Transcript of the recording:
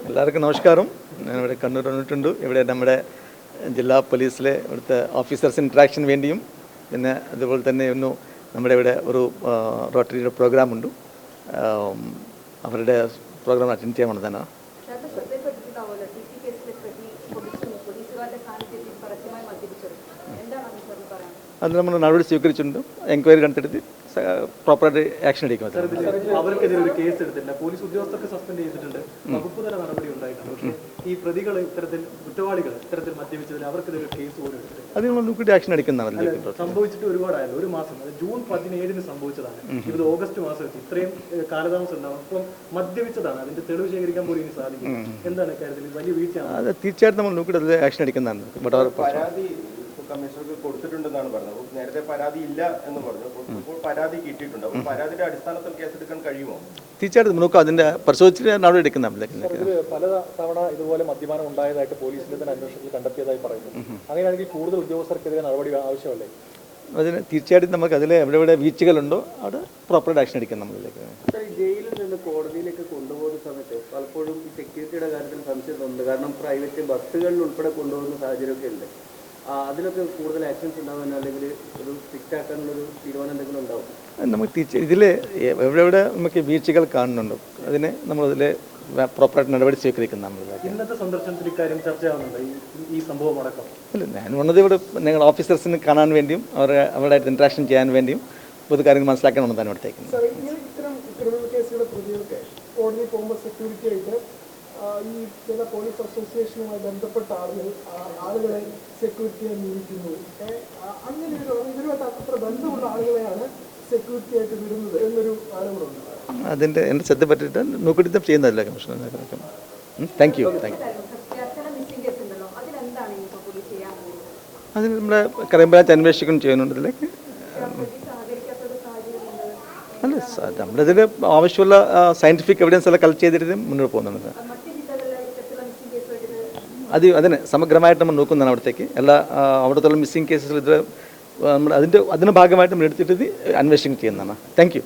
എല്ലാവർക്കും നമസ്കാരം. ഞാനിവിടെ കണ്ണൂർ വന്നിട്ടുണ്ട്. ഇവിടെ നമ്മുടെ ജില്ലാ പോലീസിലെ ഇവിടുത്തെ ഓഫീസേഴ്സ് ഇൻട്രാക്ഷന് വേണ്ടിയും പിന്നെ അതുപോലെ തന്നെ ഒന്ന് നമ്മുടെ ഇവിടെ ഒരു റോട്ടറിയുടെ പ്രോഗ്രാമുണ്ട്. അവരുടെ പ്രോഗ്രാം അറ്റൻഡ് ചെയ്യാൻ വന്നതാണ്. അത് നമ്മൾ നടപടി സ്വീകരിച്ചിട്ടുണ്ട്. എൻക്വയറി കണ്ടെടുത്ത് പ്രോപ്പറായിട്ട് ആക്ഷൻ എടുക്കും. അവർക്കെതിരെ ഒരു കേസ് എടുത്തില്ല, പോലീസ് ഉദ്യോഗസ്ഥർക്ക് സസ്പെൻഡ് ചെയ്തിട്ടുണ്ട്, വകുപ്പ് തല നടപടി ഉണ്ടായിട്ടുണ്ട്. പക്ഷേ ഈ പ്രതികൾ ഇത്തരത്തിൽ കുറ്റവാളികൾ ഇത്തരത്തിൽ മദ്യപിച്ചതിൽ അവർക്കെതിരെ കേസ് പോലും എടുത്തില്ല. അത് നമ്മൾ നോക്കിയിട്ട് ആക്ഷൻ എടുക്കുന്നതാണ്. സംഭവിച്ചിട്ട് ഒരുപാടായല്ലോ, ഒരു മാസം, ജൂൺ 17 സംഭവിച്ചതാണ്. ഇത് ഓഗസ്റ്റ് മാസത്തിൽ ഇത്രയും കാലതാമസം ഉണ്ടാവും. അപ്പം മദ്യപിച്ചതാണ്, അതിന്റെ തെളിവ് ശേഖരിക്കാൻ പോലും ഇനി സാധിക്കും. എന്താണ് ഇക്കാര്യത്തിൽ വലിയ വീഴ്ചയാണ്? അത് തീർച്ചയായിട്ടും നമ്മൾ നോക്കിയിട്ട് ആക്ഷൻ എടുക്കുന്നതാണ്. കമ്മീഷണർക്ക് കൊടുത്തിട്ടുണ്ടെന്നാണ് പറഞ്ഞത്. നേരത്തെ പരാതി ഇല്ല എന്ന് പറഞ്ഞു. ഇപ്പോൾ പരാതി കിട്ടിയിട്ടുണ്ട്. അപ്പോൾ പരാതിയുടെ അടിസ്ഥാനത്തിൽ കേസെടുക്കാൻ കഴിയുമോ? തീർച്ചയായിട്ടും നമുക്ക് അതിന്റെ പരിശോധിച്ചിട്ട് നടപടി എടുക്കുന്നതാണ്. പല തവണ ഇതുപോലെ മദ്യപാനം ഉണ്ടായതായിട്ട് പോലീസിന്റെ തന്നെ അന്വേഷണത്തിൽ കണ്ടെത്തിയതായി പറയുന്നു. അങ്ങനെയാണെങ്കിൽ കൂടുതൽ ഉദ്യോഗസ്ഥർക്കെതിരെ നടപടി ആവശ്യമല്ലേ? അതിന് തീർച്ചയായിട്ടും നമുക്ക് അതിൽ എവിടെ വീഴ്ചകളുണ്ടോ അവിടെ പ്രോപ്പറായിട്ട് ആക്ഷൻ എടുക്കാം. നമ്മളിലേക്ക് ജയിലിൽ നിന്ന് കോടതിയിലേക്ക് കൊണ്ടുപോകുന്ന സമയത്ത് പലപ്പോഴും ഈ സെക്യൂരിറ്റിയുടെ കാര്യത്തിൽ സംശയം തോന്നുന്നുണ്ട്. കാരണം പ്രൈവറ്റ് ബസ്സുകളിൽ ഉൾപ്പെടെ കൊണ്ടുപോകുന്ന സാഹചര്യമൊക്കെ ഉണ്ട്. അതിലൊക്കെ കൂടുതൽ ആക്ഷൻസ് ഉണ്ടാവാൻ അല്ലെങ്കിൽ ഒരു സ്ട്രിക്റ്റ് ആക്കാനുള്ളൊരു തീരുമാനം എന്തെങ്കിലും ഉണ്ടാവും? നമുക്ക് ഇതിൽ എവിടെ നമുക്ക് വീഴ്ചകൾ കാണുന്നുണ്ടോ അതിനെ നമ്മളതിൽ പ്രോപ്പറായിട്ട് നടപടി സ്വീകരിക്കുന്നതാണ്. ഇന്നത്തെ സന്ദർശനത്തിൽ ഇക്കാര്യം ചർച്ചയാവുന്നുണ്ട്, ഈ സംഭവം അടക്കം? അല്ല, ഞാൻ വന്നത് ഇവിടെ ഞങ്ങൾ ഓഫീസേഴ്സിന് കാണാൻ വേണ്ടിയും അവരുമായിട്ട് ഇൻട്രാക്ഷൻ ചെയ്യാൻ വേണ്ടിയും പൊതു കാര്യങ്ങൾ മനസ്സിലാക്കാൻ വന്നതാണ് ഇവിടത്തേക്ക്. ഇത്തരം ക്രിമിനൽ കേസുകളുടെ പ്രതികൾക്ക് കോടതി പോകുമ്പോൾ സെക്യൂരിറ്റി ആയിട്ട് ഈ ചില പോലീസ് അസോസിയേഷനുമായി ബന്ധപ്പെട്ട ആളുകളെ സെക്യൂരിറ്റിയെ നിയമിക്കുന്നു. അങ്ങനെ ഇവരുമായിട്ട് അത്ര ബന്ധമുള്ള ആളുകളെയാണ് സെക്യൂരിറ്റി ആയിട്ട് വിടുന്നത് എന്നൊരു ആരോപണമുണ്ട്. അതിൻ്റെ എൻ്റെ ശ്രദ്ധ പറ്റിയിട്ട് നോക്കിയിട്ട് ചെയ്യുന്നതല്ല കമ്മീഷണർ. Thank you. അതിന് നമ്മുടെ ക്രൈംബ്രാഞ്ച് അന്വേഷിക്കുകയും ചെയ്യുന്നുണ്ട്. ഇതിലേക്ക് അല്ല, നമ്മളിതിൽ ആവശ്യമുള്ള സയൻറ്റിഫിക് എവിഡൻസ് എല്ലാം കളക്ട് ചെയ്തിട്ട് മുന്നോട്ട് പോകുന്നുണ്ട്. അതിന് സമഗ്രമായിട്ട് നമ്മൾ നോക്കുന്നതാണ്. അവിടത്തേക്ക് എല്ലാ അവിടുത്തെ മിസ്സിംഗ് കേസസിൽ ഇത് നമ്മൾ അതിൻ്റെ ഭാഗമായിട്ട് നമ്മൾ എടുത്തിട്ട് അന്വേഷണം ചെയ്യുന്നതാണ്. Thank you.